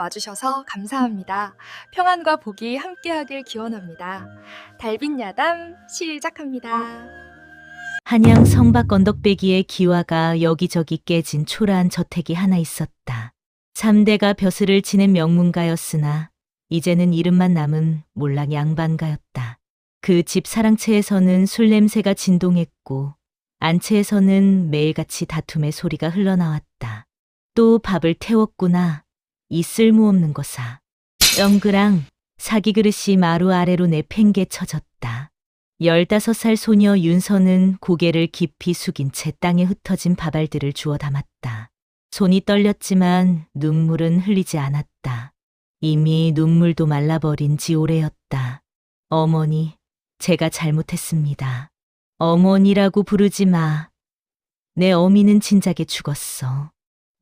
와주셔서 감사합니다. 평안과 복이 함께하길 기원합니다. 달빛 야담 시작합니다. 한양 성박 언덕배기에 기와가 여기저기 깨진 초라한 저택이 하나 있었다. 3대가 벼슬을 지낸 명문가였으나 이제는 이름만 남은 몰락 양반가였다. 그 집 사랑채에서는 술 냄새가 진동했고 안채에서는 매일같이 다툼의 소리가 흘러나왔다. 또 밥을 태웠구나. 이 쓸모없는 거사. 덩그랑 사기 그릇이 마루 아래로 내팽개쳐졌다. 15살 소녀 윤서는 고개를 깊이 숙인 채 땅에 흩어진 밥알들을 주워 담았다. 손이 떨렸지만 눈물은 흘리지 않았다. 이미 눈물도 말라버린 지 오래였다. 어머니, 제가 잘못했습니다. 어머니라고 부르지 마. 내 어미는 진작에 죽었어.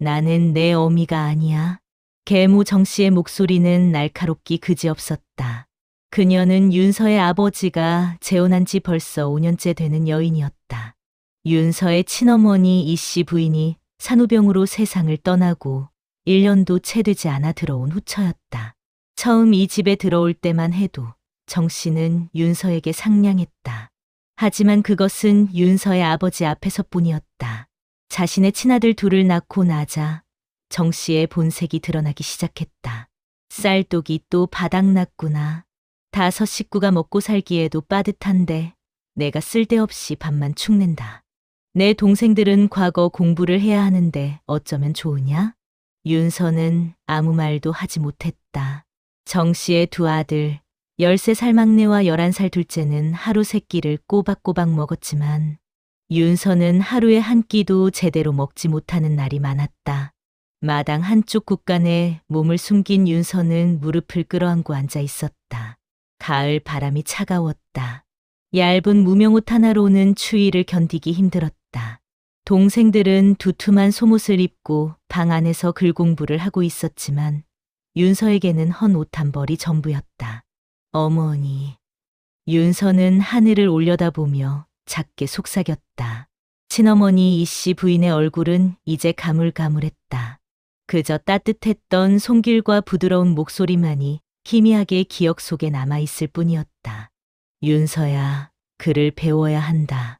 나는 내 어미가 아니야. 계모 정씨의 목소리는 날카롭기 그지없었다. 그녀는 윤서의 아버지가 재혼한 지 벌써 5년째 되는 여인이었다. 윤서의 친어머니 이씨 부인이 산후병으로 세상을 떠나고 1년도 채 되지 않아 들어온 후처였다. 처음 이 집에 들어올 때만 해도 정 씨는 윤서에게 상냥했다. 하지만 그것은 윤서의 아버지 앞에서뿐이었다. 자신의 친아들 둘을 낳고 나자 정 씨의 본색이 드러나기 시작했다. 쌀독이 또 바닥났구나. 5 식구가 먹고 살기에도 빠듯한데 내가 쓸데없이 밥만 축낸다. 내 동생들은 과거 공부를 해야 하는데 어쩌면 좋으냐? 윤서는 아무 말도 하지 못했다. 정 씨의 2 아들, 13살 막내와 11살 둘째는 하루 3끼를 꼬박꼬박 먹었지만 윤서는 하루에 한 끼도 제대로 먹지 못하는 날이 많았다. 마당 한쪽 곳간에 몸을 숨긴 윤서는 무릎을 끌어안고 앉아 있었다. 가을 바람이 차가웠다. 얇은 무명옷 하나로는 추위를 견디기 힘들었다. 동생들은 두툼한 속옷을 입고 방 안에서 글 공부를 하고 있었지만 윤서에게는 헌 옷 한 벌이 전부였다. 어머니. 윤서는 하늘을 올려다보며 작게 속삭였다. 친어머니 이씨 부인의 얼굴은 이제 가물가물했다. 그저 따뜻했던 손길과 부드러운 목소리만이 희미하게 기억 속에 남아있을 뿐이었다. 윤서야, 글을 배워야 한다.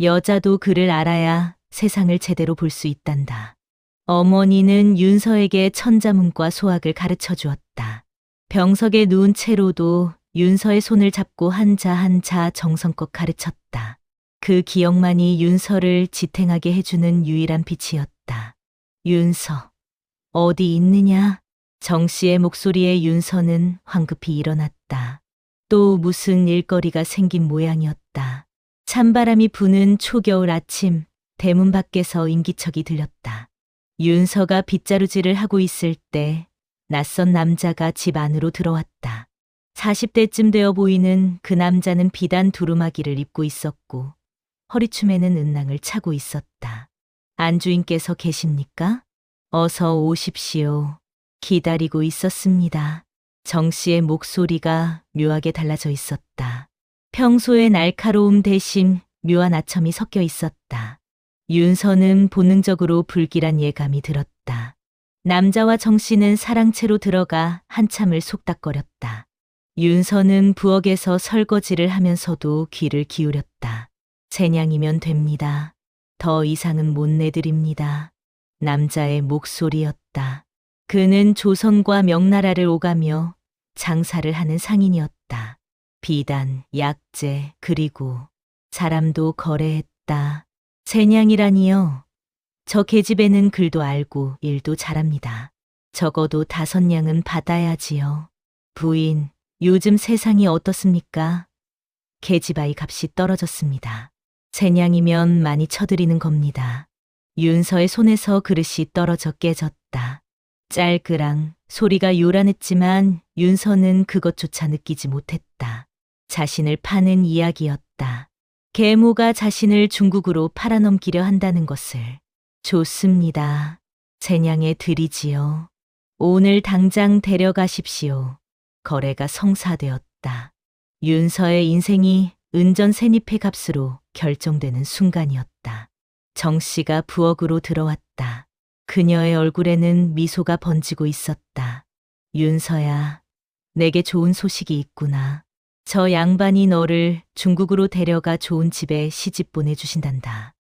여자도 글을 알아야 세상을 제대로 볼 수 있단다. 어머니는 윤서에게 천자문과 소학을 가르쳐 주었다. 병석에 누운 채로도 윤서의 손을 잡고 한자 한자 정성껏 가르쳤다. 그 기억만이 윤서를 지탱하게 해주는 유일한 빛이었다. 윤서, 어디 있느냐? 정 씨의 목소리에 윤서는 황급히 일어났다. 또 무슨 일거리가 생긴 모양이었다. 찬바람이 부는 초겨울 아침, 대문 밖에서 인기척이 들렸다. 윤서가 빗자루질을 하고 있을 때 낯선 남자가 집 안으로 들어왔다. 40대쯤 되어 보이는 그 남자는 비단 두루마기를 입고 있었고 허리춤에는 은낭을 차고 있었다. 안주인께서 계십니까? 어서 오십시오. 기다리고 있었습니다. 정 씨의 목소리가 묘하게 달라져 있었다. 평소의 날카로움 대신 묘한 아첨이 섞여 있었다. 윤서는 본능적으로 불길한 예감이 들었다. 남자와 정 씨는 사랑채로 들어가 한참을 속닥거렸다. 윤서는 부엌에서 설거지를 하면서도 귀를 기울였다. 제냥이면 됩니다. 더 이상은 못 내드립니다. 남자의 목소리였다. 그는 조선과 명나라를 오가며 장사를 하는 상인이었다. 비단, 약재, 그리고 사람도 거래했다. 제냥이라니요. 저 계집애는 글도 알고 일도 잘합니다. 적어도 5냥은 받아야지요. 부인, 요즘 세상이 어떻습니까? 계집아이 값이 떨어졌습니다. 제냥이면 많이 쳐드리는 겁니다. 윤서의 손에서 그릇이 떨어져 깨졌다. 짤그랑 소리가 요란했지만 윤서는 그것조차 느끼지 못했다. 자신을 파는 이야기였다. 계모가 자신을 중국으로 팔아넘기려 한다는 것을. 좋습니다. 제냥에 드리지요. 오늘 당장 데려가십시오. 거래가 성사되었다. 윤서의 인생이 은전 세니페 값으로 결정되는 순간이었다. 정 씨가 부엌으로 들어왔다. 그녀의 얼굴에는 미소가 번지고 있었다. 윤서야, 내게 좋은 소식이 있구나. 저 양반이 너를 중국으로 데려가 좋은 집에 시집 보내주신단다.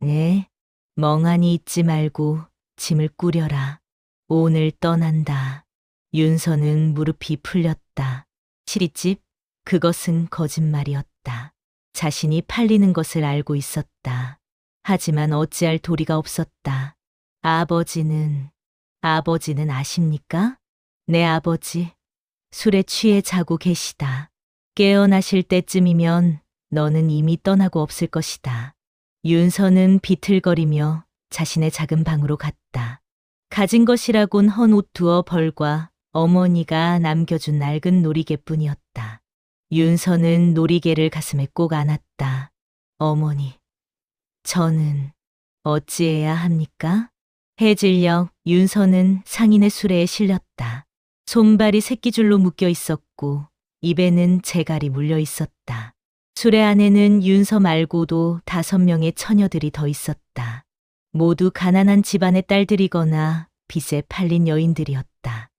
네, 멍하니 있지 말고 짐을 꾸려라. 오늘 떠난다. 윤서는 무릎이 풀렸다. 시리집? 그것은 거짓말이었다. 자신이 팔리는 것을 알고 있었다. 하지만 어찌할 도리가 없었다. 아버지는 아십니까? 내 아버지, 술에 취해 자고 계시다. 깨어나실 때쯤이면 너는 이미 떠나고 없을 것이다. 윤서는 비틀거리며 자신의 작은 방으로 갔다. 가진 것이라곤 헌 옷 두어 벌과 어머니가 남겨준 낡은 놀이개뿐이었다. 윤서는 놀이개를 가슴에 꼭 안았다. 어머니, 저는 어찌해야 합니까? 해질녘 윤서는 상인의 수레에 실렸다. 손발이 새끼줄로 묶여 있었고 입에는 재갈이 물려 있었다. 수레 안에는 윤서 말고도 5명의 처녀들이 더 있었다. 모두 가난한 집안의 딸들이거나 빚에 팔린 여인들이었다.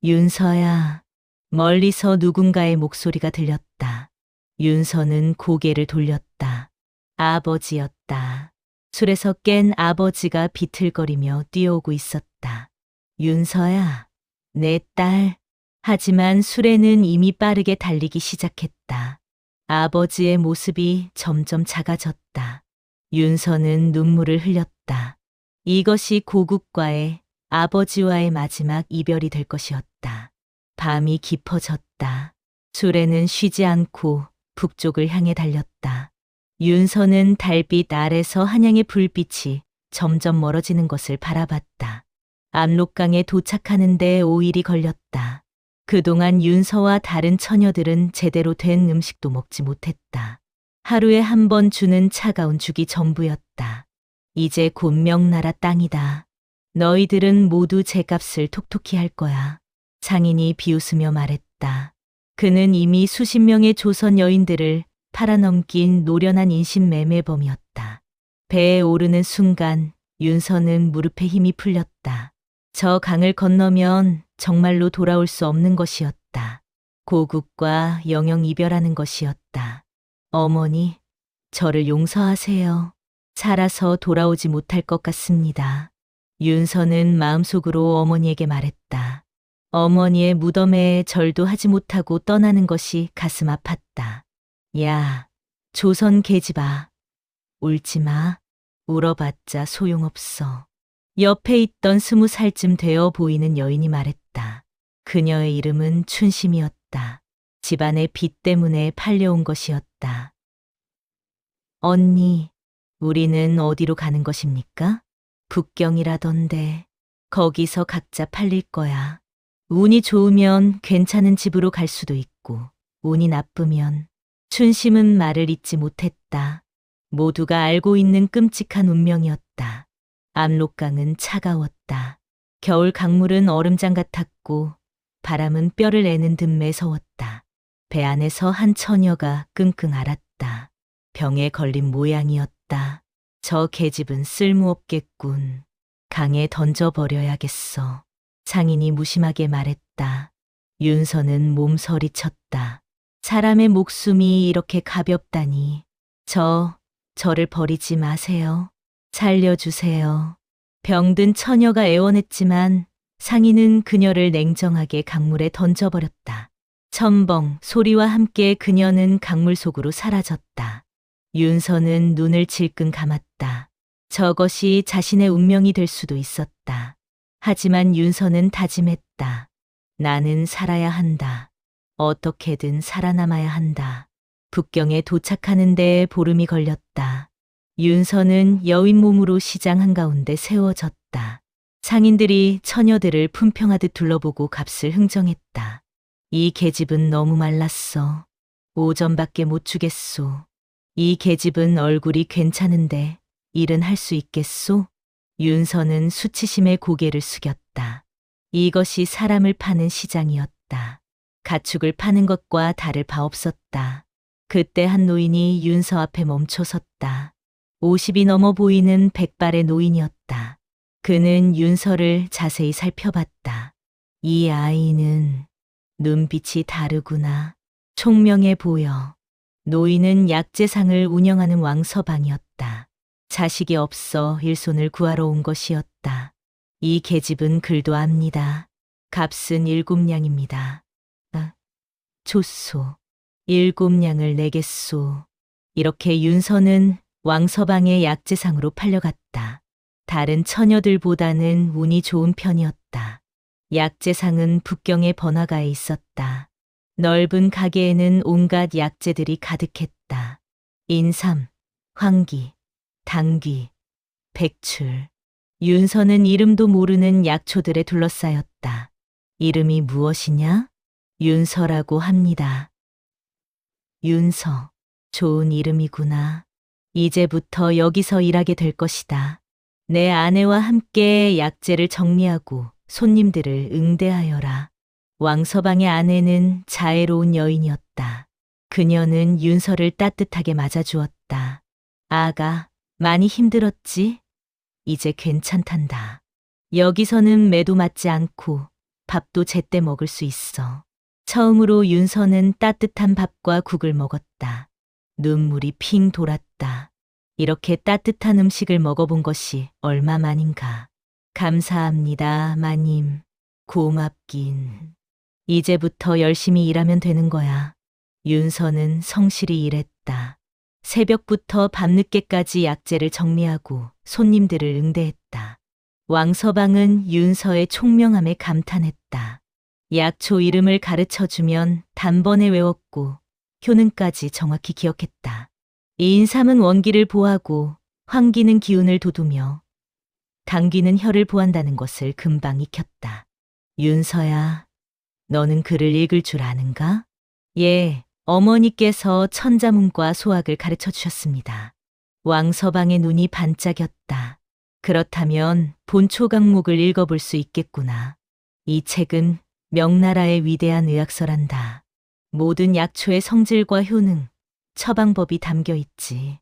윤서야, 멀리서 누군가의 목소리가 들렸다. 윤서는 고개를 돌렸다. 아버지였다. 술에서 깬 아버지가 비틀거리며 뛰어오고 있었다. 윤서야, 내 딸. 하지만 수레는 이미 빠르게 달리기 시작했다. 아버지의 모습이 점점 작아졌다. 윤서는 눈물을 흘렸다. 이것이 고국과의 아버지와의 마지막 이별이 될 것이었다. 밤이 깊어졌다. 수레는 쉬지 않고 북쪽을 향해 달렸다. 윤서는 달빛 아래서 한양의 불빛이 점점 멀어지는 것을 바라봤다. 압록강에 도착하는데 5일이 걸렸다. 그동안 윤서와 다른 처녀들은 제대로 된 음식도 먹지 못했다. 하루에 한 번 주는 차가운 죽이 전부였다. 이제 곧 명나라 땅이다. 너희들은 모두 제 값을 톡톡히 할 거야. 상인이 비웃으며 말했다. 그는 이미 수십 명의 조선 여인들을 팔아넘긴 노련한 인신매매범이었다. 배에 오르는 순간 윤서는 무릎에 힘이 풀렸다. 저 강을 건너면 정말로 돌아올 수 없는 것이었다. 고국과 영영 이별하는 것이었다. 어머니, 저를 용서하세요. 살아서 돌아오지 못할 것 같습니다. 윤서는 마음속으로 어머니에게 말했다. 어머니의 무덤에 절도 하지 못하고 떠나는 것이 가슴 아팠다. 야, 조선 계집아. 울지 마. 울어봤자 소용없어. 옆에 있던 20살쯤 되어 보이는 여인이 말했다. 그녀의 이름은 춘심이었다. 집안의 빚 때문에 팔려온 것이었다. 언니, 우리는 어디로 가는 것입니까? 북경이라던데. 거기서 각자 팔릴 거야. 운이 좋으면 괜찮은 집으로 갈 수도 있고, 운이 나쁘면. 춘심은 말을 잇지 못했다. 모두가 알고 있는 끔찍한 운명이었다. 압록강은 차가웠다. 겨울 강물은 얼음장 같았고 바람은 뼈를 내는 듯 매서웠다. 배 안에서 한 처녀가 끙끙 앓았다. 병에 걸린 모양이었다. 저 계집은 쓸모없겠군. 강에 던져버려야겠어. 상인이 무심하게 말했다. 윤서는 몸서리쳤다. 사람의 목숨이 이렇게 가볍다니. 저를 버리지 마세요. 살려주세요. 병든 처녀가 애원했지만 상인은 그녀를 냉정하게 강물에 던져버렸다. 첨벙 소리와 함께 그녀는 강물 속으로 사라졌다. 윤서는 눈을 질끈 감았다. 저것이 자신의 운명이 될 수도 있었다. 하지만 윤서는 다짐했다. 나는 살아야 한다. 어떻게든 살아남아야 한다. 북경에 도착하는 데에 보름이 걸렸다. 윤서는 여인 몸으로 시장 한가운데 세워졌다. 상인들이 처녀들을 품평하듯 둘러보고 값을 흥정했다. 이 계집은 너무 말랐어. 5전밖에 못 주겠소. 이 계집은 얼굴이 괜찮은데 일은 할 수 있겠소? 윤서는 수치심에 고개를 숙였다. 이것이 사람을 파는 시장이었다. 가축을 파는 것과 다를 바 없었다. 그때 한 노인이 윤서 앞에 멈춰 섰다. 50이 넘어 보이는 백발의 노인이었다. 그는 윤서를 자세히 살펴봤다. 이 아이는 눈빛이 다르구나. 총명해 보여. 노인은 약재상을 운영하는 왕서방이었다. 자식이 없어 일손을 구하러 온 것이었다. 이 계집은 글도 압니다. 값은 7냥입니다. 좋소. 7냥을 내겠소. 이렇게 윤서는 왕서방의 약재상으로 팔려갔다. 다른 처녀들보다는 운이 좋은 편이었다. 약재상은 북경의 번화가에 있었다. 넓은 가게에는 온갖 약재들이 가득했다. 인삼, 황기, 당귀, 백출. 윤서는 이름도 모르는 약초들에 둘러싸였다. 이름이 무엇이냐? 윤서라고 합니다. 윤서. 좋은 이름이구나. 이제부터 여기서 일하게 될 것이다. 내 아내와 함께 약재를 정리하고 손님들을 응대하여라. 왕서방의 아내는 자애로운 여인이었다. 그녀는 윤서를 따뜻하게 맞아주었다. 아가, 많이 힘들었지? 이제 괜찮단다. 여기서는 매도 맞지 않고 밥도 제때 먹을 수 있어. 처음으로 윤서는 따뜻한 밥과 국을 먹었다. 눈물이 핑 돌았다. 이렇게 따뜻한 음식을 먹어본 것이 얼마만인가. 감사합니다, 마님. 고맙긴. 이제부터 열심히 일하면 되는 거야. 윤서는 성실히 일했다. 새벽부터 밤늦게까지 약재를 정리하고 손님들을 응대했다. 왕서방은 윤서의 총명함에 감탄했다. 약초 이름을 가르쳐주면 단번에 외웠고 효능까지 정확히 기억했다. 인삼은 원기를 보하고 황기는 기운을 돋우며 당귀는 혈을 보한다는 것을 금방 익혔다. 윤서야, 너는 글을 읽을 줄 아는가? 예, 어머니께서 천자문과 소학을 가르쳐 주셨습니다. 왕서방의 눈이 반짝였다. 그렇다면 본초강목을 읽어볼 수 있겠구나. 이 책은 명나라의 위대한 의학서란다. 모든 약초의 성질과 효능, 처방법이 담겨 있지.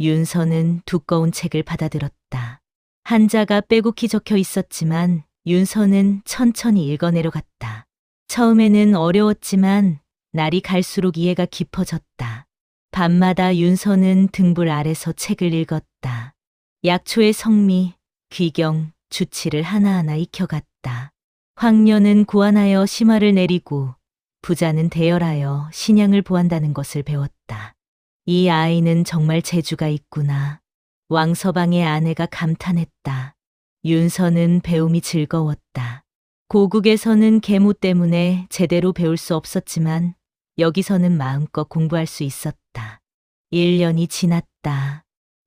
윤서는 두꺼운 책을 받아들었다. 한자가 빼곡히 적혀 있었지만 윤서는 천천히 읽어내려갔다. 처음에는 어려웠지만 날이 갈수록 이해가 깊어졌다. 밤마다 윤서는 등불 아래서 책을 읽었다. 약초의 성미, 귀경, 주치를 하나하나 익혀갔다. 황녀는 고안하여 심화를 내리고 부자는 대열하여 신양을 보한다는 것을 배웠다. 이 아이는 정말 재주가 있구나. 왕서방의 아내가 감탄했다. 윤서는 배움이 즐거웠다. 고국에서는 계모 때문에 제대로 배울 수 없었지만 여기서는 마음껏 공부할 수 있었다. 1년이 지났다.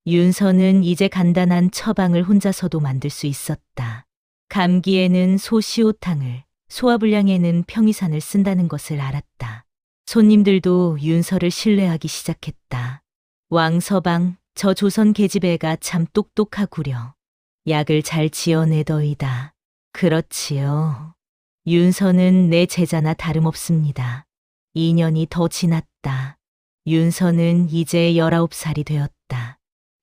윤서는 이제 간단한 처방을 혼자서도 만들 수 있었다. 감기에는 소시오탕을, 소화불량에는 평이산을 쓴다는 것을 알았다. 손님들도 윤서를 신뢰하기 시작했다. 왕서방, 저 조선 계집애가 참 똑똑하구려. 약을 잘 지어내더이다. 그렇지요. 윤서는 내 제자나 다름없습니다. 2년이 더 지났다. 윤서는 이제 19살이 되었다.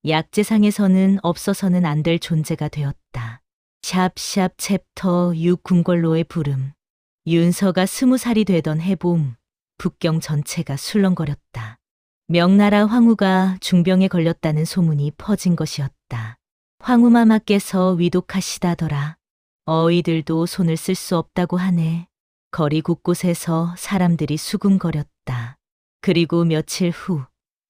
약재상에서는 없어서는 안 될 존재가 되었다. 샵샵 챕터 6 궁궐로의 부름. 윤서가 20살이 되던 해봄, 북경 전체가 술렁거렸다. 명나라 황후가 중병에 걸렸다는 소문이 퍼진 것이었다. 황후마마께서 위독하시다더라. 어이들도 손을 쓸 수 없다고 하네. 거리 곳곳에서 사람들이 수군거렸다. 그리고 며칠 후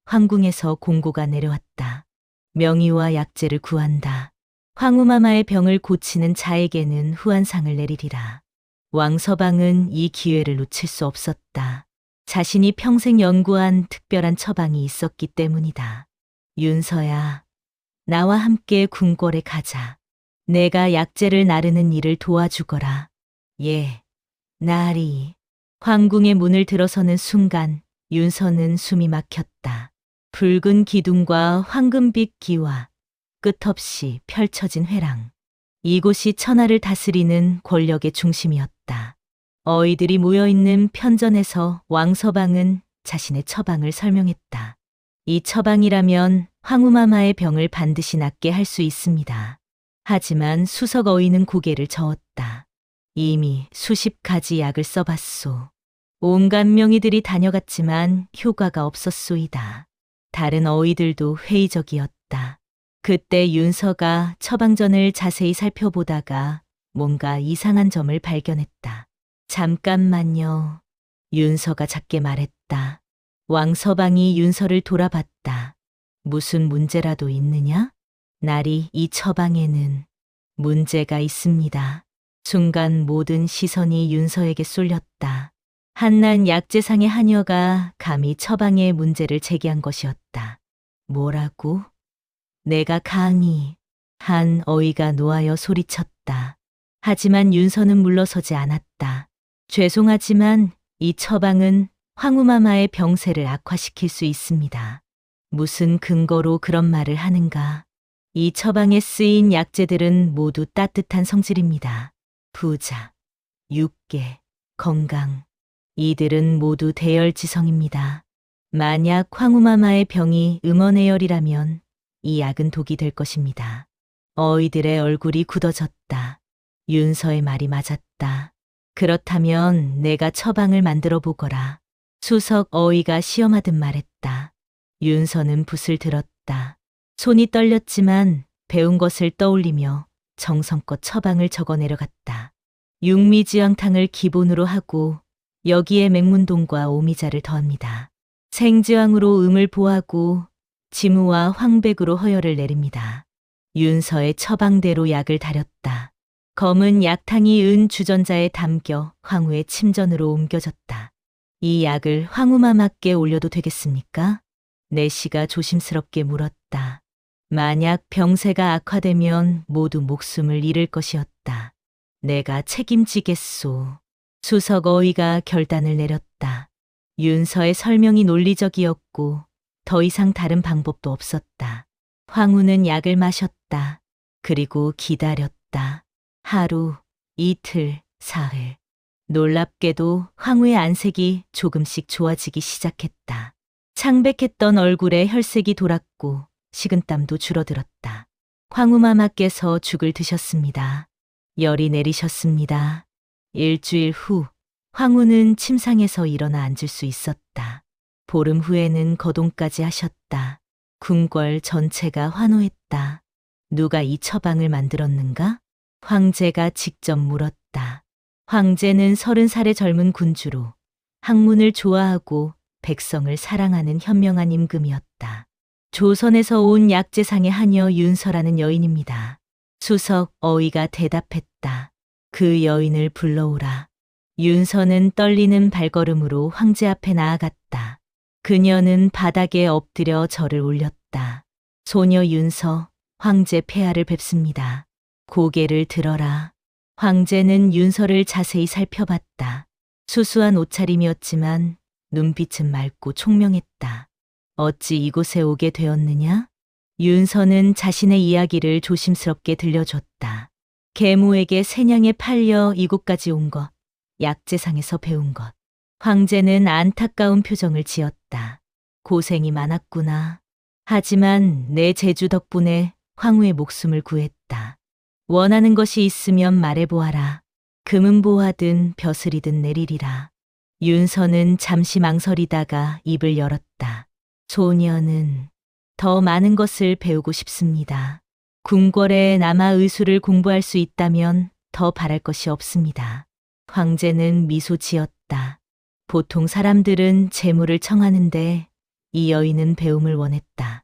황궁에서 공고가 내려왔다. 명의와 약재를 구한다. 황후마마의 병을 고치는 자에게는 후한상을 내리리라. 왕서방은 이 기회를 놓칠 수 없었다. 자신이 평생 연구한 특별한 처방이 있었기 때문이다. 윤서야, 나와 함께 궁궐에 가자. 내가 약재를 나르는 일을 도와주거라. 예, 나리. 황궁의 문을 들어서는 순간 윤서는 숨이 막혔다. 붉은 기둥과 황금빛 기와 끝없이 펼쳐진 회랑. 이곳이 천하를 다스리는 권력의 중심이었다. 어이들이 모여있는 편전에서 왕서방은 자신의 처방을 설명했다. 이 처방이라면 황후마마의 병을 반드시 낫게 할 수 있습니다. 하지만 수석 어이는 고개를 저었다. 이미 수십 가지 약을 써봤소. 온갖 명의들이 다녀갔지만 효과가 없었소이다. 다른 어이들도 회의적이었다. 그때 윤서가 처방전을 자세히 살펴보다가 뭔가 이상한 점을 발견했다. 잠깐만요. 윤서가 작게 말했다. 왕서방이 윤서를 돌아봤다. 무슨 문제라도 있느냐? 날이 이 처방에는 문제가 있습니다. 순간 모든 시선이 윤서에게 쏠렸다. 한낱 약재상의 하녀가 감히 처방에 문제를 제기한 것이었다. 뭐라고? 내가 강히 한 어이가 노하여 소리쳤다. 하지만 윤서는 물러서지 않았다. 죄송하지만 이 처방은 황후마마의 병세를 악화시킬 수 있습니다. 무슨 근거로 그런 말을 하는가? 이 처방에 쓰인 약재들은 모두 따뜻한 성질입니다. 부자, 육계, 건강. 이들은 모두 대열지성입니다. 만약 황후마마의 병이 음원해열이라면 이 약은 독이 될 것입니다. 어이들의 얼굴이 굳어졌다. 윤서의 말이 맞았다. 그렇다면 내가 처방을 만들어 보거라. 수석 어이가 시험하듯 말했다. 윤서는 붓을 들었다. 손이 떨렸지만 배운 것을 떠올리며 정성껏 처방을 적어 내려갔다. 육미지황탕을 기본으로 하고 여기에 맹문동과 오미자를 더합니다. 생지황으로 음을 보하고 지무와 황백으로 허혈을 내립니다. 윤서의 처방대로 약을 다렸다. 검은 약탕이 은 주전자에 담겨 황후의 침전으로 옮겨졌다. 이 약을 황후마마께 올려도 되겠습니까? 내시가 조심스럽게 물었다. 만약 병세가 악화되면 모두 목숨을 잃을 것이었다. 내가 책임지겠소. 수석 어이가 결단을 내렸다. 윤서의 설명이 논리적이었고 더 이상 다른 방법도 없었다. 황후는 약을 마셨다. 그리고 기다렸다. 하루, 이틀, 사흘. 놀랍게도 황후의 안색이 조금씩 좋아지기 시작했다. 창백했던 얼굴에 혈색이 돌았고 식은땀도 줄어들었다. 황후마마께서 죽을 드셨습니다. 열이 내리셨습니다. 일주일 후 황후는 침상에서 일어나 앉을 수 있었다. 보름 후에는 거동까지 하셨다. 궁궐 전체가 환호했다. 누가 이 처방을 만들었는가? 황제가 직접 물었다. 황제는 30살의 젊은 군주로 학문을 좋아하고 백성을 사랑하는 현명한 임금이었다. 조선에서 온 약재상의 하녀 윤서라는 여인입니다. 수석 어이가 대답했다. 그 여인을 불러오라. 윤서는 떨리는 발걸음으로 황제 앞에 나아갔다. 그녀는 바닥에 엎드려 절을 올렸다. 소녀 윤서, 황제 폐하를 뵙습니다. 고개를 들어라. 황제는 윤서를 자세히 살펴봤다. 수수한 옷차림이었지만 눈빛은 맑고 총명했다. 어찌 이곳에 오게 되었느냐? 윤서는 자신의 이야기를 조심스럽게 들려줬다. 계모에게 세냥에 팔려 이곳까지 온 것, 약재상에서 배운 것. 황제는 안타까운 표정을 지었다. 고생이 많았구나. 하지만 내 재주 덕분에 황후의 목숨을 구했다. 원하는 것이 있으면 말해보아라. 금은 보하든 벼슬이든 내리리라. 윤서는 잠시 망설이다가 입을 열었다. 소녀는 더 많은 것을 배우고 싶습니다. 궁궐에 남아 의술을 공부할 수 있다면 더 바랄 것이 없습니다. 황제는 미소 지었다. 보통 사람들은 재물을 청하는데 이 여인은 배움을 원했다.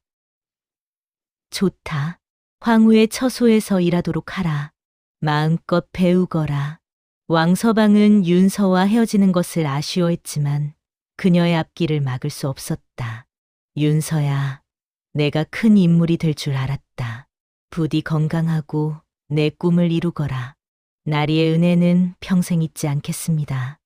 좋다. 황후의 처소에서 일하도록 하라. 마음껏 배우거라. 왕서방은 윤서와 헤어지는 것을 아쉬워했지만 그녀의 앞길을 막을 수 없었다. 윤서야, 내가 큰 인물이 될 줄 알았다. 부디 건강하고 내 꿈을 이루거라. 나리의 은혜는 평생 잊지 않겠습니다.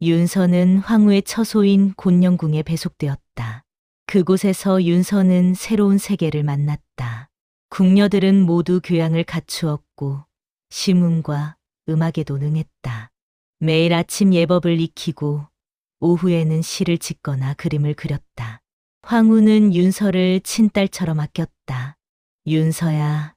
윤서는 황후의 처소인 곤영궁에 배속되었다. 그곳에서 윤서는 새로운 세계를 만났다. 궁녀들은 모두 교양을 갖추었고 시문과 음악에도 능했다. 매일 아침 예법을 익히고 오후에는 시를 짓거나 그림을 그렸다. 황후는 윤서를 친딸처럼 아꼈다. 윤서야,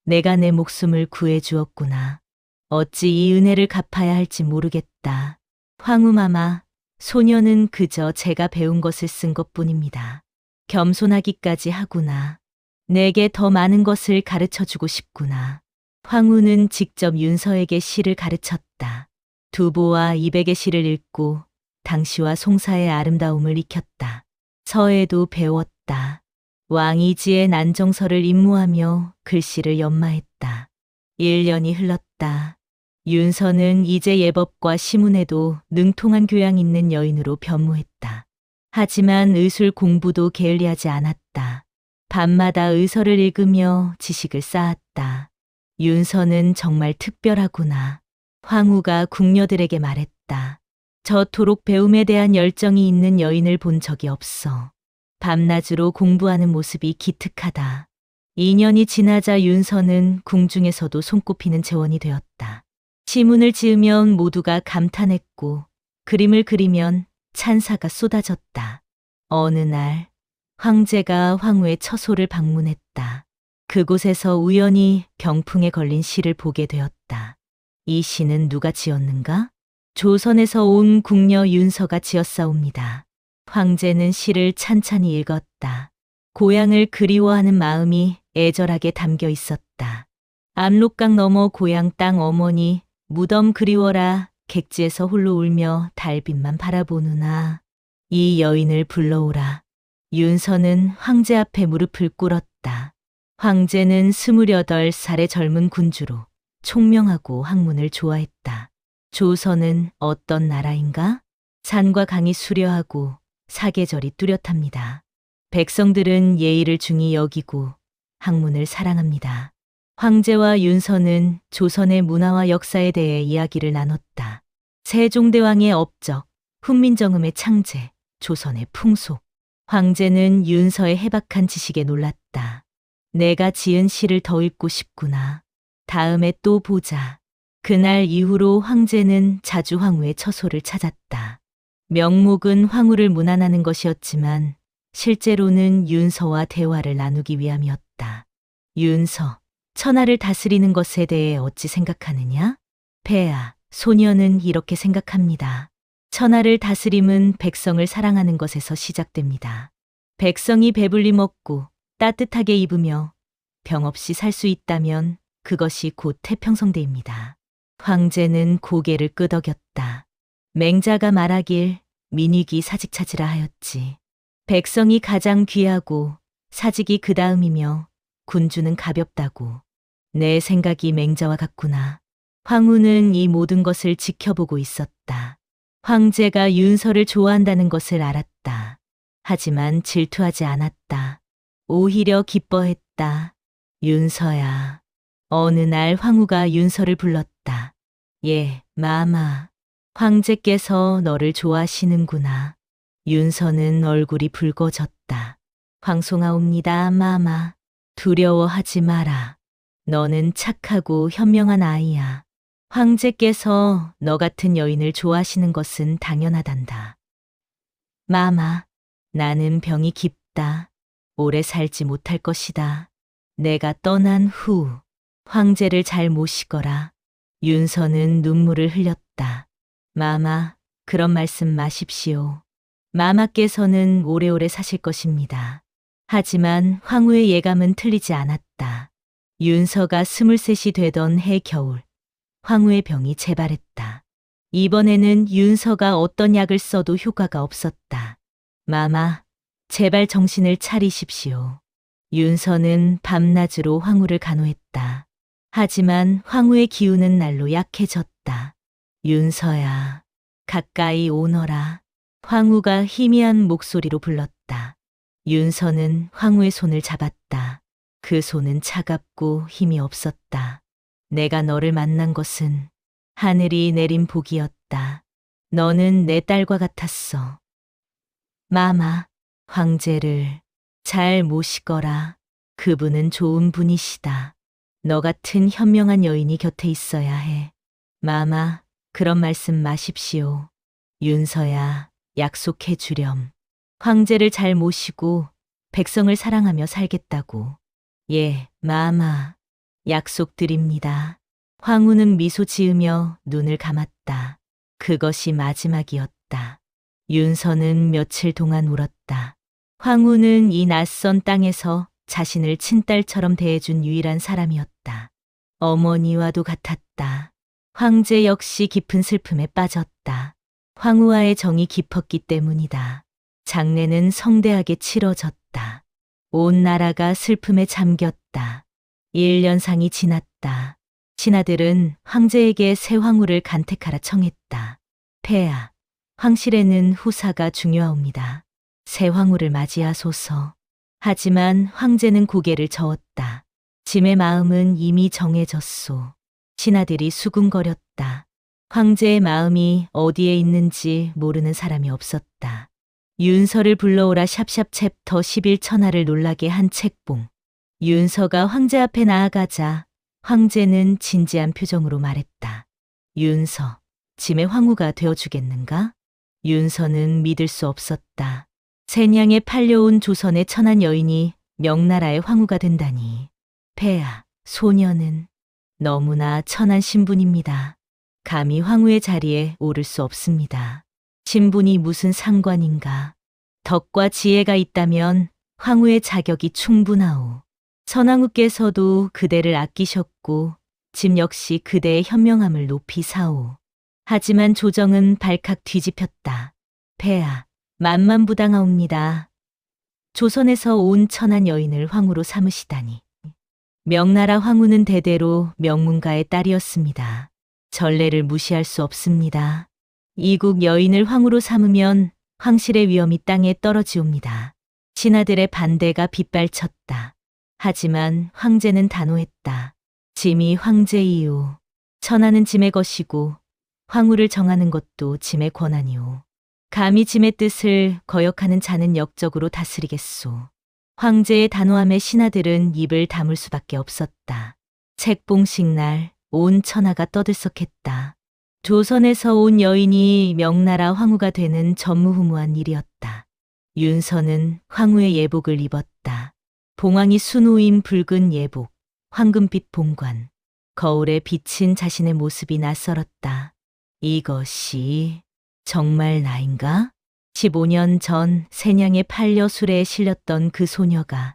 내가 내 목숨을 구해 주었구나. 어찌 이 은혜를 갚아야 할지 모르겠다. 황후마마, 소녀는 그저 제가 배운 것을 쓴 것뿐입니다. 겸손하기까지 하구나. 내게 더 많은 것을 가르쳐 주고 싶구나. 황후는 직접 윤서에게 시를 가르쳤다. 두보와 이백의 시를 읽고 당시와 송사의 아름다움을 익혔다. 서에도 배웠다. 왕이지의 난정서를 임무하며 글씨를 연마했다. 1년이 흘렀다. 윤서는 이제 예법과 시문에도 능통한 교양 있는 여인으로 변모했다. 하지만 의술 공부도 게을리하지 않았다. 밤마다 의서를 읽으며 지식을 쌓았다. 윤서는 정말 특별하구나. 황후가 궁녀들에게 말했다. 저토록 배움에 대한 열정이 있는 여인을 본 적이 없어. 밤낮으로 공부하는 모습이 기특하다. 2년이 지나자 윤서는 궁중에서도 손꼽히는 제원이 되었다. 시문을 지으면 모두가 감탄했고 그림을 그리면 찬사가 쏟아졌다. 어느 날 황제가 황후의 처소를 방문했다. 그곳에서 우연히 병풍에 걸린 시를 보게 되었다. 이 시는 누가 지었는가? 조선에서 온 궁녀 윤서가 지었사옵니다. 황제는 시를 찬찬히 읽었다. 고향을 그리워하는 마음이 애절하게 담겨 있었다. 압록강 너머 고향 땅 어머니 무덤 그리워라 객지에서 홀로 울며 달빛만 바라보누나 이 여인을 불러오라. 윤서는 황제 앞에 무릎을 꿇었다. 황제는 28살의 젊은 군주로 총명하고 학문을 좋아했다. 조선은 어떤 나라인가? 산과 강이 수려하고 사계절이 뚜렷합니다. 백성들은 예의를 중히 여기고 학문을 사랑합니다. 황제와 윤서는 조선의 문화와 역사에 대해 이야기를 나눴다. 세종대왕의 업적, 훈민정음의 창제, 조선의 풍속. 황제는 윤서의 해박한 지식에 놀랐다. 내가 지은 시를 더 읽고 싶구나. 다음에 또 보자. 그날 이후로 황제는 자주 황후의 처소를 찾았다. 명목은 황후를 문안하는 것이었지만 실제로는 윤서와 대화를 나누기 위함이었다. 윤서, 천하를 다스리는 것에 대해 어찌 생각하느냐? 폐하, 소녀는 이렇게 생각합니다. 천하를 다스림은 백성을 사랑하는 것에서 시작됩니다. 백성이 배불리 먹고 따뜻하게 입으며 병 없이 살 수 있다면 그것이 곧 태평성대입니다. 황제는 고개를 끄덕였다. 맹자가 말하길 민익이 사직 찾으라 하였지. 백성이 가장 귀하고 사직이 그 다음이며 군주는 가볍다고. 내 생각이 맹자와 같구나. 황후는 이 모든 것을 지켜보고 있었다. 황제가 윤서를 좋아한다는 것을 알았다. 하지만 질투하지 않았다. 오히려 기뻐했다. 윤서야. 어느 날 황후가 윤서를 불렀다. 예, 마마. 황제께서 너를 좋아하시는구나. 윤서는 얼굴이 붉어졌다. 황송하옵니다, 마마. 두려워하지 마라. 너는 착하고 현명한 아이야. 황제께서 너 같은 여인을 좋아하시는 것은 당연하단다. 마마, 나는 병이 깊다. 오래 살지 못할 것이다. 내가 떠난 후 황제를 잘 모시거라. 윤서는 눈물을 흘렸다. 마마, 그런 말씀 마십시오. 마마께서는 오래오래 사실 것입니다. 하지만 황후의 예감은 틀리지 않았다. 윤서가 23이 되던 해 겨울, 황후의 병이 재발했다. 이번에는 윤서가 어떤 약을 써도 효과가 없었다. 마마, 제발 정신을 차리십시오. 윤서는 밤낮으로 황후를 간호했다. 하지만 황후의 기운은 날로 약해졌다. 윤서야, 가까이 오너라. 황후가 희미한 목소리로 불렀다. 윤서는 황후의 손을 잡았다. 그 손은 차갑고 힘이 없었다. 내가 너를 만난 것은 하늘이 내린 복이었다. 너는 내 딸과 같았어. 마마, 황제를 잘 모시거라. 그분은 좋은 분이시다. 너 같은 현명한 여인이 곁에 있어야 해. 마마, 그런 말씀 마십시오. 윤서야, 약속해 주렴. 황제를 잘 모시고 백성을 사랑하며 살겠다고. 예, 마마. 약속드립니다. 황후는 미소 지으며 눈을 감았다. 그것이 마지막이었다. 윤서는 며칠 동안 울었다. 황후는 이 낯선 땅에서 자신을 친딸처럼 대해준 유일한 사람이었다. 어머니와도 같았다. 황제 역시 깊은 슬픔에 빠졌다. 황후와의 정이 깊었기 때문이다. 장례는 성대하게 치러졌다. 온 나라가 슬픔에 잠겼다. 1년상이 지났다. 신하들은 황제에게 새 황후를 간택하라 청했다. 폐하, 황실에는 후사가 중요하옵니다. 새 황후를 맞이하소서. 하지만 황제는 고개를 저었다. 짐의 마음은 이미 정해졌소. 신하들이 수군거렸다. 황제의 마음이 어디에 있는지 모르는 사람이 없었다. 윤서를 불러오라 샵샵 챕터 11 천하를 놀라게 한 책봉. 윤서가 황제 앞에 나아가자 황제는 진지한 표정으로 말했다. 윤서, 짐의 황후가 되어주겠는가? 윤서는 믿을 수 없었다. 세냥에 팔려온 조선의 천한 여인이 명나라의 황후가 된다니. 폐하, 소녀는 너무나 천한 신분입니다. 감히 황후의 자리에 오를 수 없습니다. 신분이 무슨 상관인가. 덕과 지혜가 있다면 황후의 자격이 충분하오. 선왕후께서도 그대를 아끼셨고 짐 역시 그대의 현명함을 높이 사오. 하지만 조정은 발칵 뒤집혔다. 폐하, 만만부당하옵니다. 조선에서 온 천한 여인을 황후로 삼으시다니. 명나라 황후는 대대로 명문가의 딸이었습니다. 전례를 무시할 수 없습니다. 이국 여인을 황후로 삼으면 황실의 위엄이 땅에 떨어지옵니다. 신하들의 반대가 빗발쳤다. 하지만 황제는 단호했다. 짐이 황제이요. 천하는 짐의 것이고 황후를 정하는 것도 짐의 권한이오. 감히 짐의 뜻을 거역하는 자는 역적으로 다스리겠소. 황제의 단호함에 신하들은 입을 다물 수밖에 없었다. 책봉식 날 온 천하가 떠들썩했다. 조선에서 온 여인이 명나라 황후가 되는 전무후무한 일이었다. 윤서는 황후의 예복을 입었다. 봉황이 수놓인 붉은 예복, 황금빛 봉관, 거울에 비친 자신의 모습이 낯설었다. 이것이 정말 나인가? 15년 전 세냥에 팔려 수레에 실렸던 그 소녀가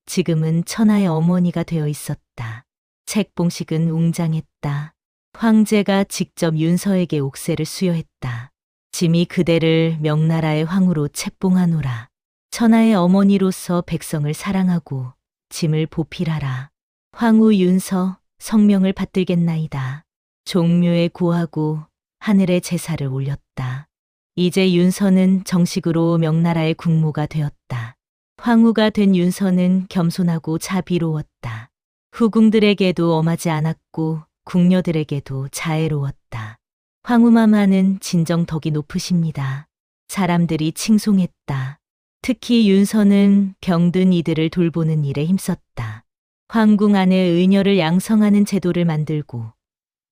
지금은 천하의 어머니가 되어 있었다. 책봉식은 웅장했다. 황제가 직접 윤서에게 옥새를 수여했다. 짐이 그대를 명나라의 황후로 책봉하노라. 천하의 어머니로서 백성을 사랑하고 짐을 보필하라. 황후 윤서 성명을 받들겠나이다. 종묘에 구하고 하늘에 제사를 올렸다. 이제 윤서는 정식으로 명나라의 국모가 되었다. 황후가 된 윤서는 겸손하고 자비로웠다. 후궁들에게도 엄하지 않았고 궁녀들에게도 자애로웠다. 황후마마는 진정 덕이 높으십니다. 사람들이 칭송했다. 특히 윤서는 병든 이들을 돌보는 일에 힘썼다. 황궁 안에 의녀를 양성하는 제도를 만들고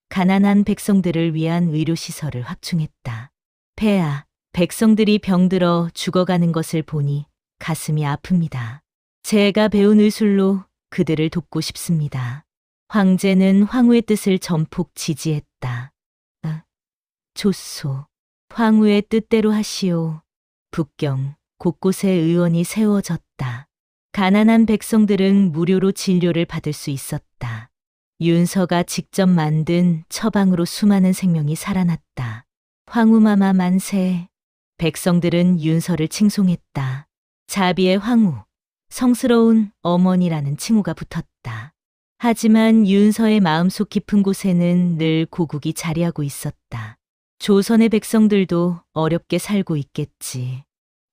가난한 백성들을 위한 의료시설을 확충했다. 폐하, 백성들이 병들어 죽어가는 것을 보니 가슴이 아픕니다. 제가 배운 의술로 그들을 돕고 싶습니다. 황제는 황후의 뜻을 전폭 지지했다. 좋소. 황후의 뜻대로 하시오. 북경 곳곳에 의원이 세워졌다. 가난한 백성들은 무료로 진료를 받을 수 있었다. 윤서가 직접 만든 처방으로 수많은 생명이 살아났다. 황후마마 만세. 백성들은 윤서를 칭송했다. 자비의 황후, 성스러운 어머니라는 칭호가 붙었다. 하지만 윤서의 마음속 깊은 곳에는 늘 고국이 자리하고 있었다. 조선의 백성들도 어렵게 살고 있겠지.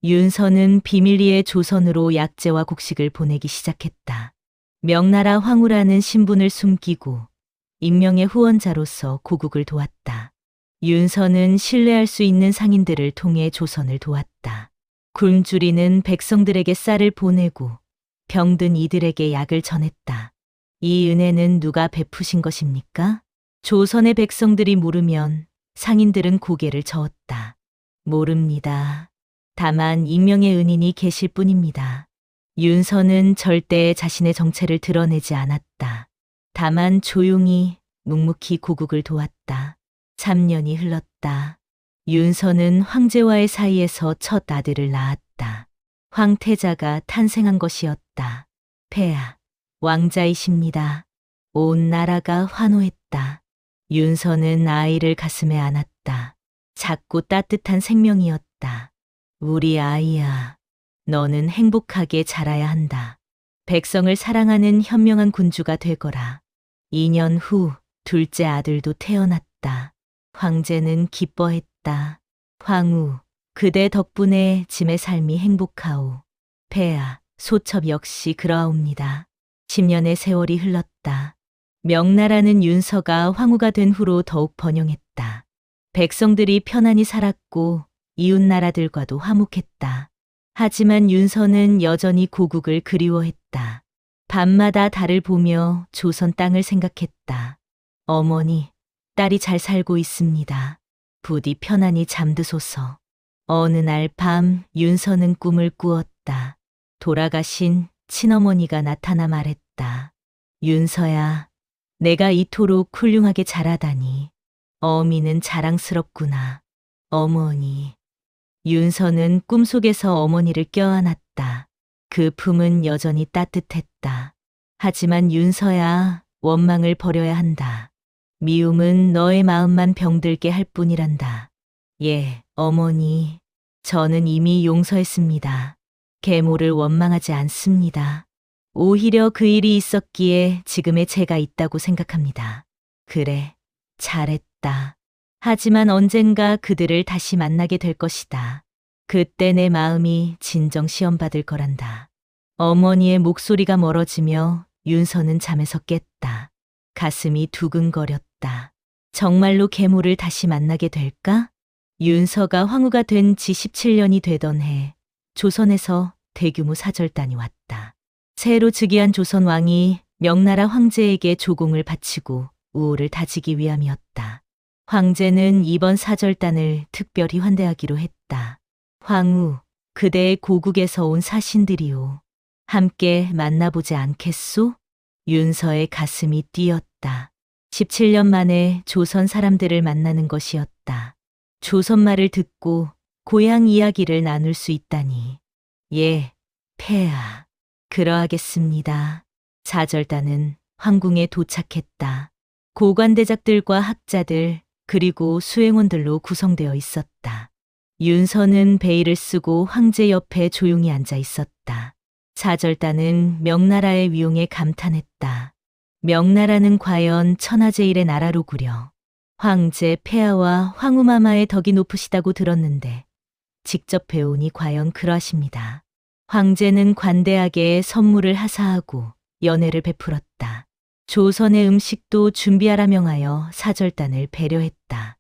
윤서는 비밀리에 조선으로 약재와 곡식을 보내기 시작했다. 명나라 황후라는 신분을 숨기고 익명의 후원자로서 고국을 도왔다. 윤서는 신뢰할 수 있는 상인들을 통해 조선을 도왔다. 굶주리는 백성들에게 쌀을 보내고 병든 이들에게 약을 전했다. 이 은혜는 누가 베푸신 것입니까? 조선의 백성들이 물으면 상인들은 고개를 저었다. 모릅니다. 다만 익명의 은인이 계실 뿐입니다. 윤서는 절대 자신의 정체를 드러내지 않았다. 다만 조용히 묵묵히 고국을 도왔다. 3년이 흘렀다. 윤서는 황제와의 사이에서 첫 아들을 낳았다. 황태자가 탄생한 것이었다. 폐하, 왕자이십니다. 온 나라가 환호했다. 윤서는 아이를 가슴에 안았다. 작고 따뜻한 생명이었다. 우리 아이야, 너는 행복하게 자라야 한다. 백성을 사랑하는 현명한 군주가 되거라. 2년 후 둘째 아들도 태어났다. 황제는 기뻐했다. 황후, 그대 덕분에 짐의 삶이 행복하오. 폐하, 소첩 역시 그러하옵니다. 10년의 세월이 흘렀다. 명나라는 윤서가 황후가 된 후로 더욱 번영했다. 백성들이 편안히 살았고 이웃 나라들과도 화목했다. 하지만 윤서는 여전히 고국을 그리워했다. 밤마다 달을 보며 조선 땅을 생각했다. 어머니, 딸이 잘 살고 있습니다. 부디 편안히 잠드소서. 어느 날 밤 윤서는 꿈을 꾸었다. 돌아가신 친어머니가 나타나 말했다. 윤서야, 내가 이토록 훌륭하게 자라다니. 어미는 자랑스럽구나. 어머니. 윤서는 꿈속에서 어머니를 껴안았다. 그 품은 여전히 따뜻했다. 하지만 윤서야, 원망을 버려야 한다. 미움은 너의 마음만 병들게 할 뿐이란다. 예, 어머니. 저는 이미 용서했습니다. 계모를 원망하지 않습니다. 오히려 그 일이 있었기에 지금의 제가 있다고 생각합니다. 그래, 잘했다. 하지만 언젠가 그들을 다시 만나게 될 것이다. 그때 내 마음이 진정 시험받을 거란다. 어머니의 목소리가 멀어지며 윤서는 잠에서 깼다. 가슴이 두근거렸다. 정말로 계모를 다시 만나게 될까? 윤서가 황후가 된 지 17년이 되던 해, 조선에서 대규모 사절단이 왔다. 새로 즉위한 조선 왕이 명나라 황제에게 조공을 바치고 우호를 다지기 위함이었다. 황제는 이번 사절단을 특별히 환대하기로 했다. 황후, 그대의 고국에서 온 사신들이오. 함께 만나보지 않겠소? 윤서의 가슴이 뛰었다. 17년 만에 조선 사람들을 만나는 것이었다. 조선말을 듣고 고향 이야기를 나눌 수 있다니. 예, 폐하. 그러하겠습니다. 사절단은 황궁에 도착했다. 고관대작들과 학자들, 그리고 수행원들로 구성되어 있었다. 윤서는 베일을 쓰고 황제 옆에 조용히 앉아 있었다. 사절단은 명나라의 위용에 감탄했다. 명나라는 과연 천하제일의 나라로구려. 황제 폐하와 황후마마의 덕이 높으시다고 들었는데 직접 배우니 과연 그러하십니다. 황제는 관대하게 선물을 하사하고 연회를 베풀었다. 조선의 음식도 준비하라 명하여 사절단을 배려했다.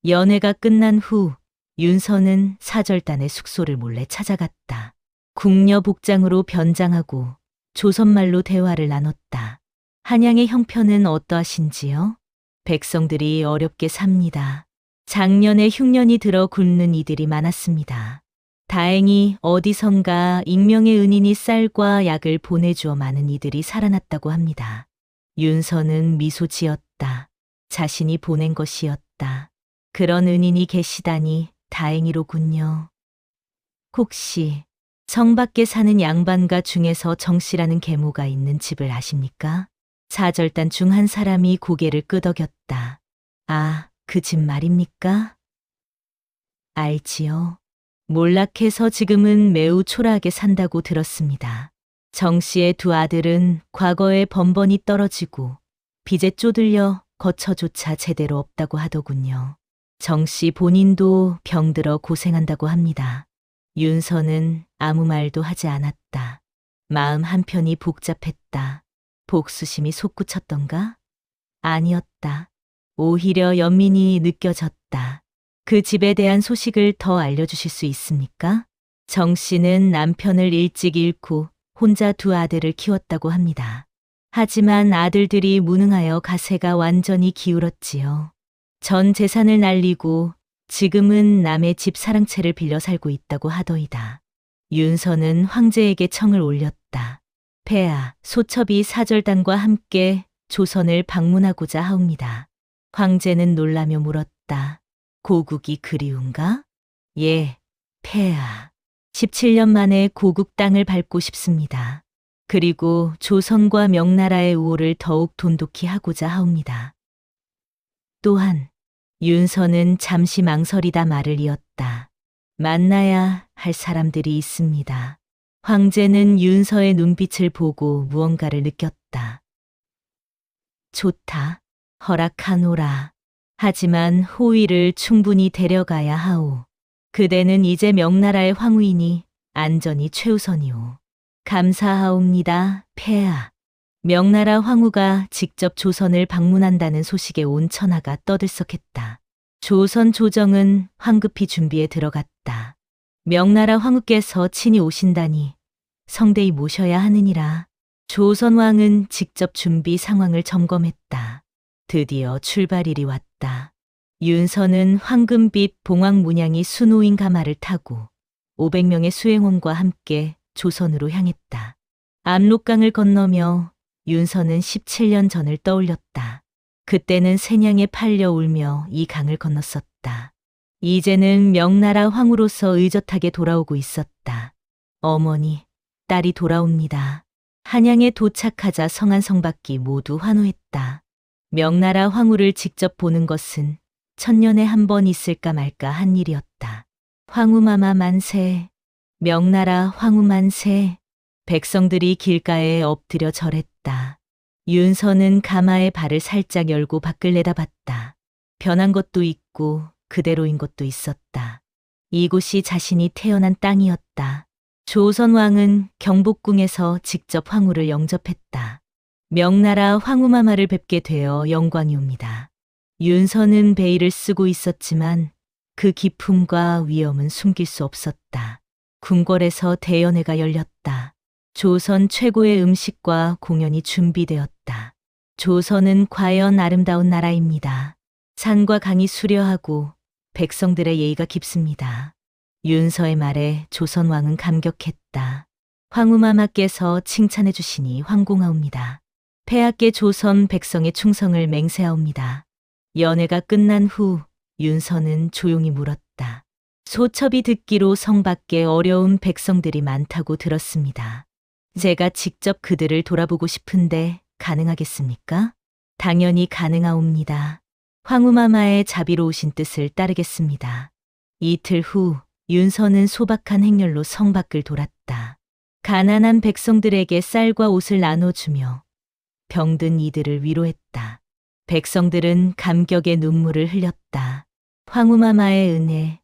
연회가 끝난 후 윤서는 사절단의 숙소를 몰래 찾아갔다. 궁녀 복장으로 변장하고 조선말로 대화를 나눴다. 한양의 형편은 어떠하신지요? 백성들이 어렵게 삽니다. 작년에 흉년이 들어 굶는 이들이 많았습니다. 다행히 어디선가 익명의 은인이 쌀과 약을 보내주어 많은 이들이 살아났다고 합니다. 윤서는 미소 지었다. 자신이 보낸 것이었다. 그런 은인이 계시다니 다행이로군요. 혹시 성 밖에 사는 양반가 중에서 정씨라는 계모가 있는 집을 아십니까? 사절단 중 한 사람이 고개를 끄덕였다. 아, 그 집 말입니까? 알지요. 몰락해서 지금은 매우 초라하게 산다고 들었습니다. 정 씨의 두 아들은 과거에 번번이 떨어지고 빚에 쪼들려 거처조차 제대로 없다고 하더군요. 정 씨 본인도 병들어 고생한다고 합니다. 윤서는 아무 말도 하지 않았다. 마음 한편이 복잡했다. 복수심이 솟구쳤던가? 아니었다. 오히려 연민이 느껴졌다. 그 집에 대한 소식을 더 알려주실 수 있습니까? 정 씨는 남편을 일찍 잃고 혼자 두 아들을 키웠다고 합니다. 하지만 아들들이 무능하여 가세가 완전히 기울었지요. 전 재산을 날리고 지금은 남의 집 사랑채를 빌려 살고 있다고 하더이다. 윤서는 황제에게 청을 올렸다. 폐하, 소첩이 사절단과 함께 조선을 방문하고자 하옵니다. 황제는 놀라며 물었다. 고국이 그리운가? 예, 폐하. 17년 만에 고국 땅을 밟고 싶습니다. 그리고 조선과 명나라의 우호를 더욱 돈독히 하고자 하옵니다. 또한 윤서는 잠시 망설이다 말을 이었다. 만나야 할 사람들이 있습니다. 황제는 윤서의 눈빛을 보고 무언가를 느꼈다. 좋다. 허락하노라. 하지만 호위를 충분히 데려가야 하오. 그대는 이제 명나라의 황후이니 안전이 최우선이오. 감사하옵니다, 폐하. 명나라 황후가 직접 조선을 방문한다는 소식에 온 천하가 떠들썩했다. 조선 조정은 황급히 준비에 들어갔다. 명나라 황후께서 친히 오신다니 성대히 모셔야 하느니라. 조선 왕은 직접 준비 상황을 점검했다. 드디어 출발일이 왔다. 윤서는 황금빛 봉황 문양이 수노인 가마를 타고 500명의 수행원과 함께 조선으로 향했다. 압록강을 건너며 윤서는 17년 전을 떠올렸다. 그때는 새냥에 팔려 울며 이 강을 건넜었다. 이제는 명나라 황후로서 의젓하게 돌아오고 있었다. 어머니, 딸이 돌아옵니다. 한양에 도착하자 성안 성밖이 모두 환호했다. 명나라 황후를 직접 보는 것은 천년에 한 번 있을까 말까 한 일이었다. 황후마마 만세, 명나라 황후 만세. 백성들이 길가에 엎드려 절했다. 윤서는 가마의 발을 살짝 열고 밖을 내다봤다. 변한 것도 있고 그대로인 것도 있었다. 이곳이 자신이 태어난 땅이었다. 조선 왕은 경복궁에서 직접 황후를 영접했다. 명나라 황후마마를 뵙게 되어 영광이옵니다. 윤서는 베일을 쓰고 있었지만 그 기품과 위엄은 숨길 수 없었다. 궁궐에서 대연회가 열렸다. 조선 최고의 음식과 공연이 준비되었다. 조선은 과연 아름다운 나라입니다. 산과 강이 수려하고 백성들의 예의가 깊습니다. 윤서의 말에 조선 왕은 감격했다. 황후마마께서 칭찬해 주시니 황공하옵니다. 폐하께 조선 백성의 충성을 맹세하옵니다. 연회가 끝난 후 윤서는 조용히 물었다. 소첩이 듣기로 성 밖에 어려운 백성들이 많다고 들었습니다. 제가 직접 그들을 돌아보고 싶은데 가능하겠습니까? 당연히 가능하옵니다. 황후마마의 자비로우신 뜻을 따르겠습니다. 이틀 후 윤서는 소박한 행렬로 성 밖을 돌았다. 가난한 백성들에게 쌀과 옷을 나눠주며 병든 이들을 위로했다. 백성들은 감격의 눈물을 흘렸다. 황후마마의 은혜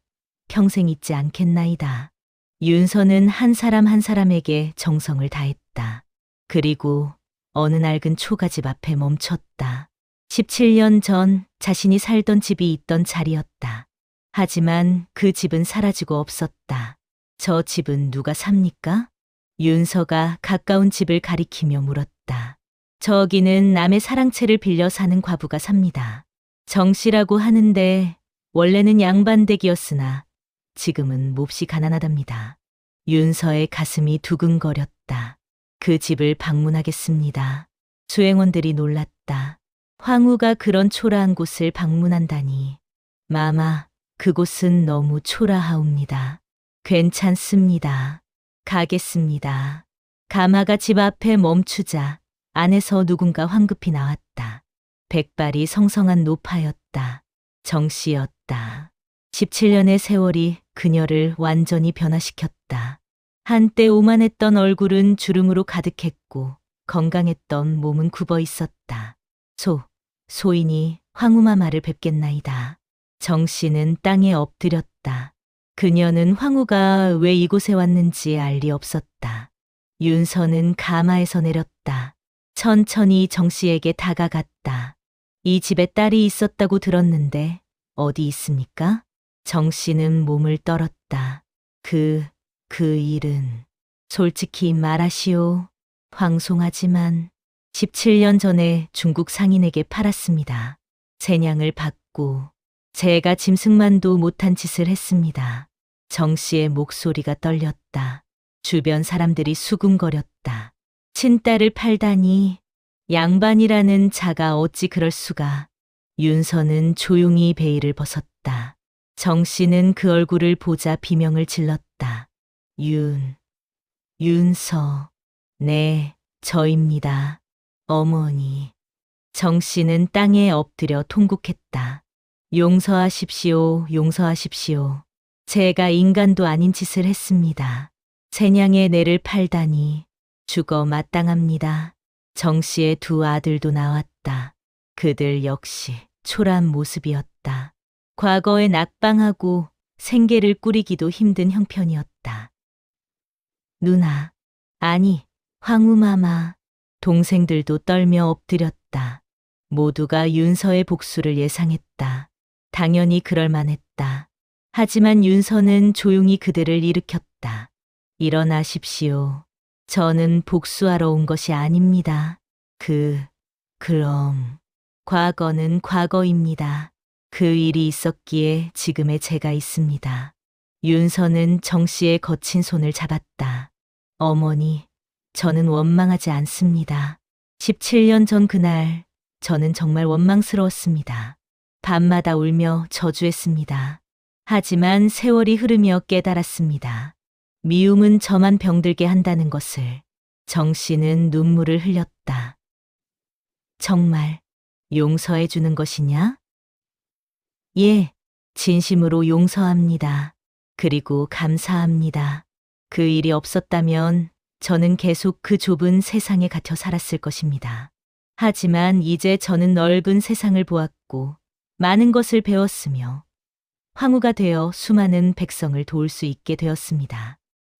평생 잊지 않겠나이다. 윤서는 한 사람 한 사람에게 정성을 다했다. 그리고 어느 낡은 초가집 앞에 멈췄다. 17년 전 자신이 살던 집이 있던 자리였다. 하지만 그 집은 사라지고 없었다. 저 집은 누가 삽니까? 윤서가 가까운 집을 가리키며 물었다. 저기는 남의 사랑채를 빌려 사는 과부가 삽니다. 정씨라고 하는데 원래는 양반댁이었으나 지금은 몹시 가난하답니다. 윤서의 가슴이 두근거렸다. 그 집을 방문하겠습니다. 수행원들이 놀랐다. 황후가 그런 초라한 곳을 방문한다니. 마마, 그곳은 너무 초라하옵니다. 괜찮습니다. 가겠습니다. 가마가 집 앞에 멈추자 안에서 누군가 황급히 나왔다. 백발이 성성한 노파였다. 정씨였다. 17년의 세월이 그녀를 완전히 변화시켰다. 한때 오만했던 얼굴은 주름으로 가득했고 건강했던 몸은 굽어 있었다. 소인이 황후마마를 뵙겠나이다. 정씨는 땅에 엎드렸다. 그녀는 황후가 왜 이곳에 왔는지 알 리 없었다. 윤서는 가마에서 내렸다. 천천히 정씨에게 다가갔다. 이 집에 딸이 있었다고 들었는데 어디 있습니까? 정씨는 몸을 떨었다. 그 일은 솔직히 말하시오. 황송하지만 17년 전에 중국 상인에게 팔았습니다. 세냥을 받고 제가 짐승만도 못한 짓을 했습니다. 정씨의 목소리가 떨렸다. 주변 사람들이 수군거렸다. 친딸을 팔다니 양반이라는 자가 어찌 그럴 수가. 윤서는 조용히 베일을 벗었다. 정 씨는 그 얼굴을 보자 비명을 질렀다. 윤서. 네, 저입니다. 어머니. 정 씨는 땅에 엎드려 통곡했다. 용서하십시오, 용서하십시오. 제가 인간도 아닌 짓을 했습니다. 세냥의 내를 팔다니 죽어 마땅합니다. 정 씨의 두 아들도 나왔다. 그들 역시 초라한 모습이었다. 과거에 낙방하고 생계를 꾸리기도 힘든 형편이었다. 누나, 아니, 황후마마. 동생들도 떨며 엎드렸다. 모두가 윤서의 복수를 예상했다. 당연히 그럴 만했다. 하지만 윤서는 조용히 그들을 일으켰다. 일어나십시오. 저는 복수하러 온 것이 아닙니다. 그럼. 과거는 과거입니다. 그 일이 있었기에 지금의 제가 있습니다. 윤서는 정 씨의 거친 손을 잡았다. 어머니, 저는 원망하지 않습니다. 17년 전 그날, 저는 정말 원망스러웠습니다. 밤마다 울며 저주했습니다. 하지만 세월이 흐르며 깨달았습니다. 미움은 저만 병들게 한다는 것을. 정 씨는 눈물을 흘렸다. 정말 용서해 주는 것이냐? 예, 진심으로 용서합니다. 그리고 감사합니다. 그 일이 없었다면 저는 계속 그 좁은 세상에 갇혀 살았을 것입니다. 하지만 이제 저는 넓은 세상을 보았고 많은 것을 배웠으며 황후가 되어 수많은 백성을 도울 수 있게 되었습니다.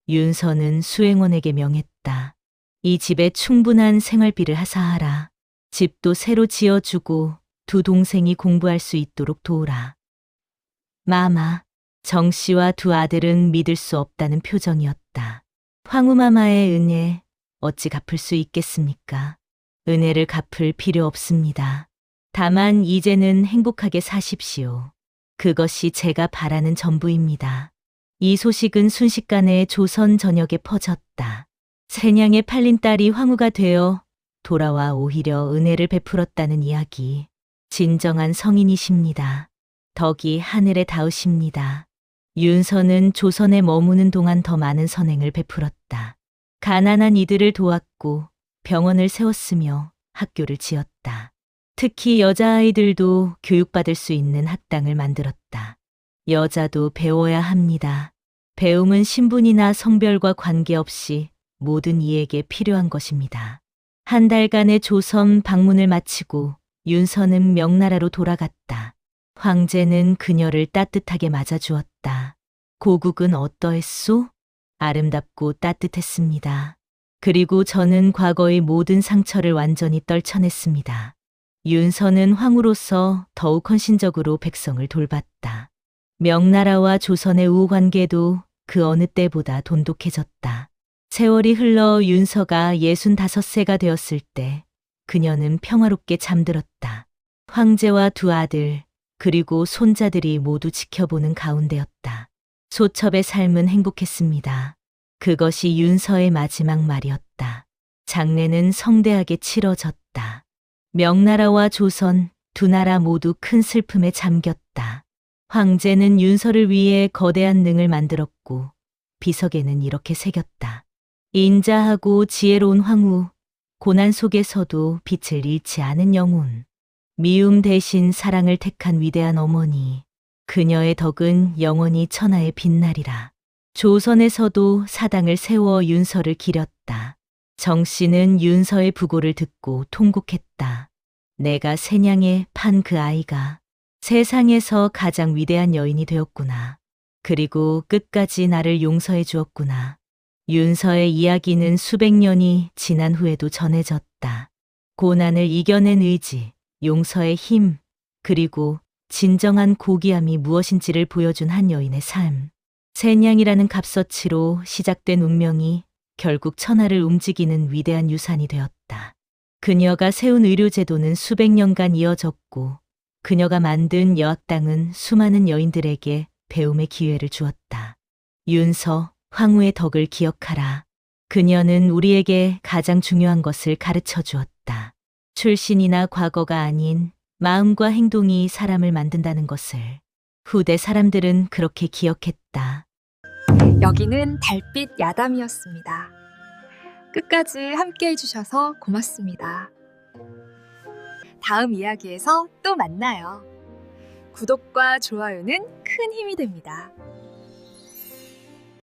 윤서는 수행원에게 명했다. 이 집에 충분한 생활비를 하사하라. 집도 새로 지어주고 두 동생이 공부할 수 있도록 도우라. 마마, 정 씨와 두 아들은 믿을 수 없다는 표정이었다. 황후마마의 은혜 어찌 갚을 수 있겠습니까? 은혜를 갚을 필요 없습니다. 다만 이제는 행복하게 사십시오. 그것이 제가 바라는 전부입니다. 이 소식은 순식간에 조선 전역에 퍼졌다. 세냥에 팔린 딸이 황후가 되어 돌아와 오히려 은혜를 베풀었다는 이야기. 진정한 성인이십니다. 덕이 하늘에 닿으십니다. 윤서는 조선에 머무는 동안 더 많은 선행을 베풀었다. 가난한 이들을 도왔고 병원을 세웠으며 학교를 지었다. 특히 여자아이들도 교육받을 수 있는 학당을 만들었다. 여자도 배워야 합니다. 배움은 신분이나 성별과 관계없이 모든 이에게 필요한 것입니다. 한 달간의 조선 방문을 마치고 윤서는 명나라로 돌아갔다. 황제는 그녀를 따뜻하게 맞아주었다. 고국은 어떠했소? 아름답고 따뜻했습니다. 그리고 저는 과거의 모든 상처를 완전히 떨쳐냈습니다. 윤서는 황후로서 더욱 헌신적으로 백성을 돌봤다. 명나라와 조선의 우호관계도 그 어느 때보다 돈독해졌다. 세월이 흘러 윤서가 65세가 되었을 때 그녀는 평화롭게 잠들었다. 황제와 두 아들, 그리고 손자들이 모두 지켜보는 가운데였다. 소첩의 삶은 행복했습니다. 그것이 윤서의 마지막 말이었다. 장례는 성대하게 치러졌다. 명나라와 조선 두 나라 모두 큰 슬픔에 잠겼다. 황제는 윤서를 위해 거대한 능을 만들었고 비석에는 이렇게 새겼다. 인자하고 지혜로운 황후, 고난 속에서도 빛을 잃지 않은 영혼. 미움 대신 사랑을 택한 위대한 어머니. 그녀의 덕은 영원히 천하에 빛나리라. 조선에서도 사당을 세워 윤서를 기렸다. 정 씨는 윤서의 부고를 듣고 통곡했다. 내가 세냥에 판 그 아이가 세상에서 가장 위대한 여인이 되었구나. 그리고 끝까지 나를 용서해 주었구나. 윤서의 이야기는 수백 년이 지난 후에도 전해졌다. 고난을 이겨낸 의지, 용서의 힘, 그리고 진정한 고귀함이 무엇인지를 보여준 한 여인의 삶. 세냥이라는 값어치로 시작된 운명이 결국 천하를 움직이는 위대한 유산이 되었다. 그녀가 세운 의료제도는 수백 년간 이어졌고 그녀가 만든 여학당은 수많은 여인들에게 배움의 기회를 주었다. 윤서, 황후의 덕을 기억하라. 그녀는 우리에게 가장 중요한 것을 가르쳐 주었다. 출신이나 과거가 아닌 마음과 행동이 사람을 만든다는 것을 후대 사람들은 그렇게 기억했다. 여기는 달빛 야담이었습니다. 끝까지 함께 해주셔서 고맙습니다. 다음 이야기에서 또 만나요. 구독과 좋아요는 큰 힘이 됩니다.